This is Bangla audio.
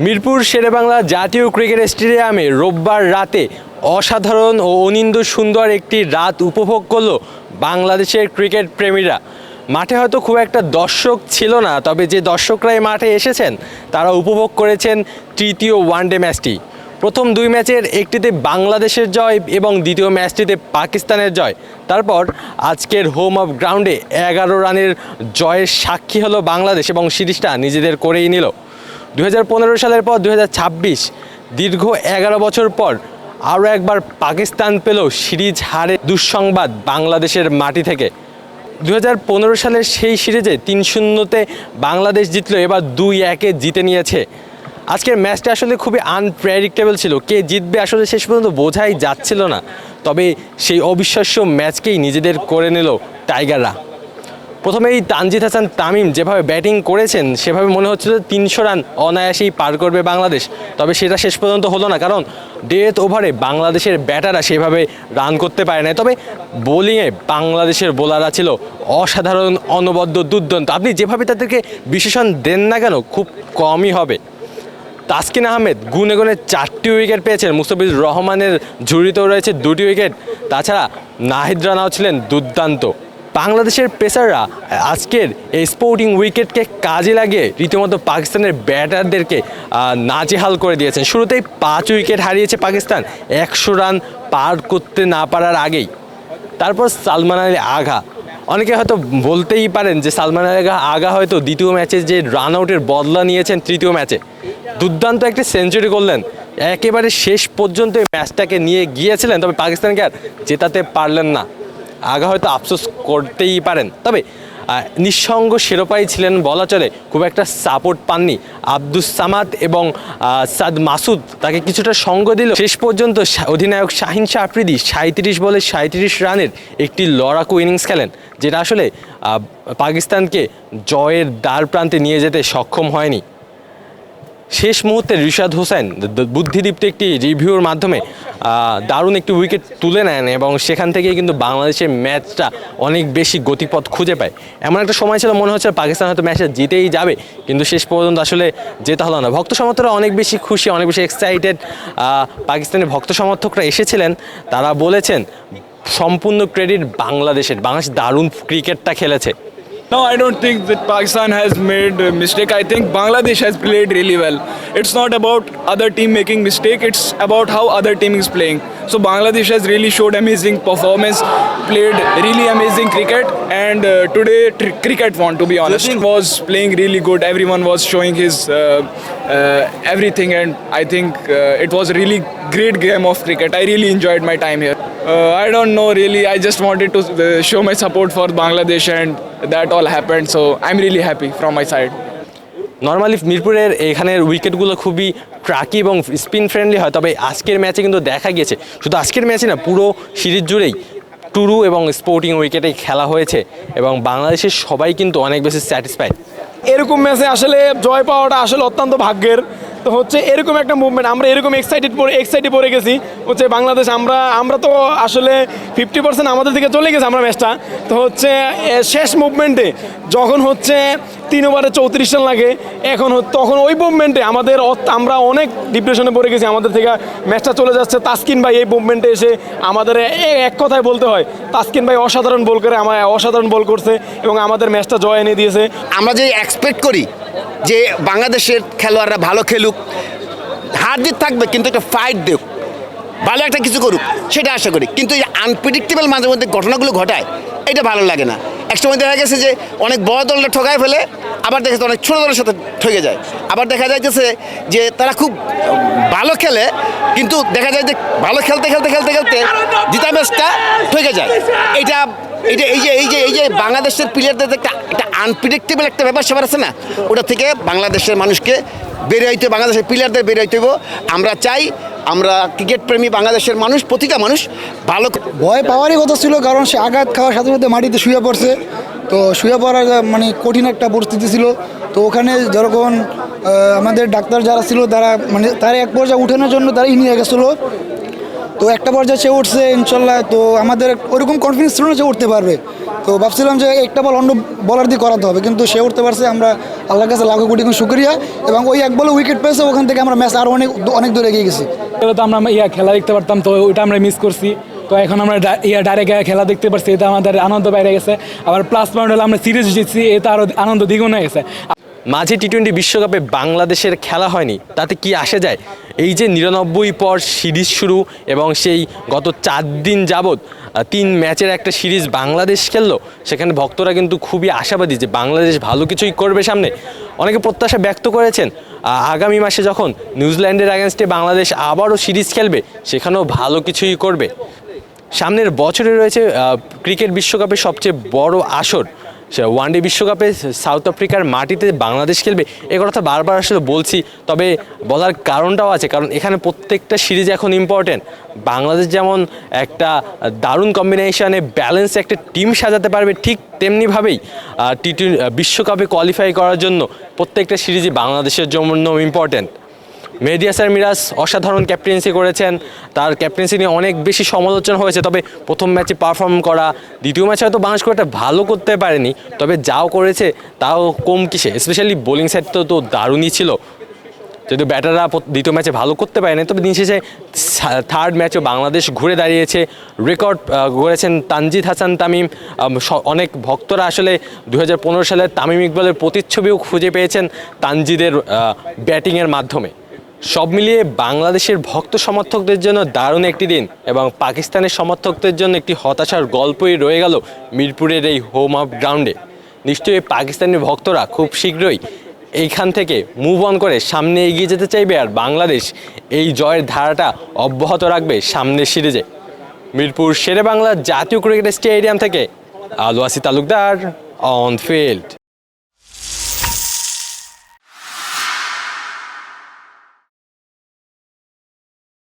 মিরপুর শেরেবাংলা জাতীয় ক্রিকেট স্টেডিয়ামে রোববার রাতে অসাধারণ ও অনিন্দ সুন্দর একটি রাত উপভোগ করলো বাংলাদেশের ক্রিকেট প্রেমীরা। মাঠে হয়তো খুব একটা দর্শক ছিল না, তবে যে দর্শকরাই মাঠে এসেছেন তারা উপভোগ করেছেন তৃতীয় ওয়ানডে ম্যাচটি। প্রথম দুই ম্যাচের একটিতে বাংলাদেশের জয় এবং দ্বিতীয় ম্যাচটিতে পাকিস্তানের জয়। তারপর আজকের হোম অফ গ্রাউন্ডে 11 রানের জয়ের সাক্ষী হলো বাংলাদেশ এবং সিরিজটা নিজেদের করেই নিল। 2015 সালের পর 2026 দীর্ঘ 11 বছর পর আরও একবার পাকিস্তান পেল সিরিজ হারে দুঃসংবাদ বাংলাদেশের মাটি থেকে। 2015 সালের সেই সিরিজে 3-0-তে বাংলাদেশ জিতল, এবার 2-1-এ জিতে নিয়েছে। আজকের ম্যাচটা আসলে খুবই আনপ্রেডিক্টেবল ছিল, কে জিতবে আসলে শেষ পর্যন্ত বোঝাই যাচ্ছিল না। তবে সেই অবিশ্বাস্য ম্যাচকেই নিজেদের করে নিল টাইগাররা। প্রথমেই তানজিদ হাসান তামিম যেভাবে ব্যাটিং করেছেন সেভাবে মনে হচ্ছিল 300 রান অনায়াসেই পার করবে বাংলাদেশ, তবে সেটা শেষ পর্যন্ত হলো না, কারণ ডেথ ওভারে বাংলাদেশের ব্যাটাররা সেভাবে রান করতে পারে না। তবে বোলিংয়ে বাংলাদেশের বোলাররা ছিল অসাধারণ, অনবদ্য, দুর্দান্ত। আপনি যেভাবে তাদেরকে বিশেষণ দেন না কেন খুব কমই হবে। তাসকিন আহমেদ গুনে গুনে 4টি উইকেট পেয়েছেন, মুস্তাফিজুর রহমানের ঝুড়িতেও রয়েছে 2টি উইকেট। তাছাড়া নাহিদ রানাও ছিলেন দুর্দান্ত। বাংলাদেশের পেসাররা আজকের এই স্পোর্টিং উইকেটকে কাজে লাগিয়ে রীতিমতো পাকিস্তানের ব্যাটারদেরকে নাজেহাল করে দিয়েছেন। শুরুতেই 5 উইকেট হারিয়েছে পাকিস্তান 100 রান পার করতে না পারার আগেই। তারপর সালমান আলী আগা, অনেকে হয়তো বলতেই পারেন যে সালমান আলী আগা হয়তো দ্বিতীয় ম্যাচে যে রান আউটের বদলা নিয়েছেন তৃতীয় ম্যাচে, দুর্দান্ত একটা সেঞ্চুরি করলেন, একেবারে শেষ পর্যন্ত এই ম্যাচটাকে নিয়ে গিয়েছিলেন, তবে পাকিস্তানকে আর জেতাতে পারলেন না। আগা হয়তো আফসোস করতেই পারেন, তবে নিঃসঙ্গ শিরোপাই ছিলেন বলা চলে, খুব একটা সাপোর্ট পাননি। আব্দুস সামাদ এবং সাদ মাসুদ তাকে কিছুটা সঙ্গ দিল। শেষ পর্যন্ত অধিনায়ক শাহিন শাহ আফ্রিদি 37 বলে 37 রানের একটি লড়াকু ইনিংস খেলেন, যেটা আসলে পাকিস্তানকে জয়ের দ্বার প্রান্তে নিয়ে যেতে সক্ষম হয়নি। শেষ মুহূর্তে রিশাদ হোসেন বুদ্ধিদীপ্ত একটি রিভিউর মাধ্যমে দারুণ একটি উইকেট তুলে নেন এবং সেখান থেকেই কিন্তু বাংলাদেশের ম্যাচটা অনেক বেশি গতিপথ খুঁজে পায়। এমন একটা সময় ছিল মনে হচ্ছে পাকিস্তান হয়তো ম্যাচটা জিতেই যাবে, কিন্তু শেষ পর্যন্ত আসলে জেতা হলো না। ভক্ত সমর্থকরা অনেক বেশি খুশি, অনেক বেশি এক্সাইটেড। পাকিস্তানের ভক্ত সমর্থকরা এসেছিলেন, তারা বলেছেন সম্পূর্ণ ক্রেডিট বাংলাদেশ দারুণ ক্রিকেটটা খেলেছে। No, I don't think that Pakistan has made a mistake. I think Bangladesh has played really well. It's not about other team making mistake, it's about how other team is playing. So Bangladesh has really showed amazing performance, played really amazing cricket, and today cricket won, to be honest. Was playing really good. Everyone was showing his everything, and I think it was a really great game of cricket. I really enjoyed my time here. I don't know really, I just wanted to show my support for Bangladesh, and that all happened, so I'm really happy from my side. Normally মিরপুরের এখানের উইকেটগুলো খুবই ট্রাকি এবং স্পিন ফ্রেন্ডলি হয়, তবে আজকের ম্যাচে কিন্তু দেখা গিয়েছে শুধু আজকের ম্যাচে না, পুরো সিরিজ জুড়েই টুরু এবং স্পোর্টিং উইকেটে খেলা হয়েছে এবং বাংলাদেশের সবাই কিন্তু অনেক বেশি স্যাটিসফাইড। এরকম ম্যাচে আসলে জয় পাওয়াটা আসলে অত্যন্ত ভাগ্যের। তো হচ্ছে এরকম একটা মুভমেন্ট, আমরা এরকম এক্সাইটেড পড়ে গেছি হচ্ছে বাংলাদেশ, আমরা তো আসলে 50% আমাদের দিকে চলে গেছে আমরা ম্যাচটা। তো হচ্ছে শেষ মুভমেন্টে যখন হচ্ছে 3 ওভারে 34 রান লাগে, তখন ওই মুভমেন্টে আমরা অনেক ডিপ্রেশনে পড়ে গেছি, আমাদের থেকে ম্যাচটা চলে যাচ্ছে। তাসকিন ভাই এই মুভমেন্টে এসে আমাদের এক কথায় বলতে হয়, তাসকিন ভাই অসাধারণ বল করছে এবং আমাদের ম্যাচটা জয় এনে দিয়েছে। আমরা যে এক্সপেক্ট করি যে বাংলাদেশের খেলোয়াড়রা ভালো খেলুক, হার জিত থাকবে, কিন্তু একটা ফাইট দেখ, ভালো একটা কিছু করুক, সেটা আশা করি। কিন্তু এই আনপ্রেডিক্টেবল মাঝে মধ্যে ঘটনাগুলো ঘটায়, এটা ভালো লাগে না। একসময় দেখা গেছে যে অনেক বড় দলটা ঠকায় ফেলে, আবার দেখা যাচ্ছে অনেক ছোটো দলের সাথে ঠকে যায়। আবার দেখা যাইতেছে যে তারা খুব ভালো খেলে, কিন্তু দেখা যায় যে ভালো খেলতে জিতা ম্যাচটা ঠকে যায়। এই যে বাংলাদেশের প্লেয়ারদের একটা আনপ্রেডিক্টেবল একটা ব্যাপার স্যাপার আছে না, ওটা থেকে বাংলাদেশের মানুষকে বেরিয়ে হইতে, বাংলাদেশের প্লেয়ারদের বেরিয়ে হইতে হইব। আমরা চাই, আমরা ক্রিকেট প্রেমী বাংলাদেশের মানুষ, প্রতিটা মানুষ ভালো। ভয় পাওয়ারই কথা ছিল, কারণ সে আঘাত খাওয়ার সাথে সাথে মাটিতে শুয়ে পড়ছে। তো শুয়ে পড়ার মানে কঠিন একটা পরিস্থিতি ছিল। তো ওখানে যখন আমাদের ডাক্তার যারা ছিল তারা এক পর্যায়ে উঠানোর জন্য তারাই নিয়ে গেছিলো। তো একটা পর্যায়ে সে উঠছে ইনশাল্লাহ, তো আমাদের ওরকম কনফিডেন্স ছিল না যে উঠতে পারবে। তো ভাবছিলাম যে একটা বল অন্য বলার দিয়ে করাতে হবে, কিন্তু সে উঠতে পারছে, আমরা আল্লাহর কাছে লাখো কোটি শুক্রিয়া। এবং ওই এক বলে উইকেট পেয়েছে, ওখান থেকে আমরা ম্যাচ আরও অনেক দূরে এগিয়ে গেছি। তো আমরা খেলা দেখতে পারতাম, তো ওইটা আমরা মিস করছি। তো এখন আমরা ডাইরেক্ট খেলা দেখতে পারছি, এটা আমাদের আনন্দ বাইরে গেছে। আবার প্লাস পয়েন্ট হলে আমরা সিরিজ জিতছি, এটা আরও আনন্দ দ্বিগুণ হয়ে গেছে। মাঝে টি-20 বিশ্বকাপে বাংলাদেশের খেলা হয়নি, তাতে কি আসে যায়? এই যে 99 পর সিরিজ শুরু এবং সেই গত 4 দিন যাবৎ 3 ম্যাচের একটা সিরিজ বাংলাদেশ খেললো, সেখানে ভক্তরা কিন্তু খুবই আশাবাদী যে বাংলাদেশ ভালো কিছুই করবে সামনে। অনেকে প্রত্যাশা ব্যক্ত করেছেন আগামী মাসে যখন নিউজিল্যান্ডের অ্যাগেনস্টে বাংলাদেশ আবারও সিরিজ খেলবে, সেখানেও ভালো কিছুই করবে। সামনের বছরে রয়েছে ক্রিকেট বিশ্বকাপের সবচেয়ে বড় আসর, ওয়ানডে বিশ্বকাপে সাউথ আফ্রিকার মাটিতে বাংলাদেশ খেলবে। এ কথা বারবার আসলে বলছি, তবে বলার কারণটাও আছে, কারণ এখানে প্রত্যেকটা সিরিজ এখন ইম্পর্টেন্ট। বাংলাদেশ যেমন একটা দারুণ কম্বিনেশনে ব্যালেন্স একটা টিম সাজাতে পারবে, ঠিক তেমনিভাবেই বিশ্বকাপে কোয়ালিফাই করার জন্য প্রত্যেকটা সিরিজই বাংলাদেশের জন্য ইম্পর্টেন্ট। মেহেদী হাসান মিরাজ অসাধারণ ক্যাপ্টেন্সি করেছেন, তার ক্যাপ্টেন্সি নিয়ে অনেক বেশি সমালোচনা হয়েছে। তবে প্রথম ম্যাচে পারফর্ম করা, দ্বিতীয় ম্যাচে হয়তো বাংলাদেশ খুব একটা ভালো করতে পারেনি, তবে যাও করেছে তাও কম কিসে। স্পেশালি বোলিং সাইড তো দারুণই ছিল, যদিও ব্যাটাররা দ্বিতীয় ম্যাচে ভালো করতে পারেনি। তবে দিন শেষে থার্ড ম্যাচেও বাংলাদেশ ঘুরে দাঁড়িয়েছে, রেকর্ড গড়েছেন তানজিদ হাসান তামিম। অনেক ভক্তরা আসলে 2015 সালের তামিম ইকবালের প্রতিচ্ছবিও খুঁজে পেয়েছেন তানজিদের ব্যাটিংয়ের মাধ্যমে। সব মিলিয়ে বাংলাদেশের ভক্ত সমর্থকদের জন্য দারুণ একটি দিন, এবং পাকিস্তানের সমর্থকদের জন্য একটি হতাশার গল্পই রয়ে গেল মিরপুরের এই হোম অফ গ্রাউন্ডে। নিশ্চয়ই পাকিস্তানি ভক্তরা খুব শীঘ্রই এইখান থেকে মুভ অন করে সামনে এগিয়ে যেতে চাইবে, আর বাংলাদেশ এই জয়ের ধারাটা অব্যাহত রাখবে সামনের সিরিজে। মিরপুর শেরে বাংলা জাতীয় ক্রিকেট স্টেডিয়াম থেকে আলু আসি তালুকদার, অন ফিল্ড।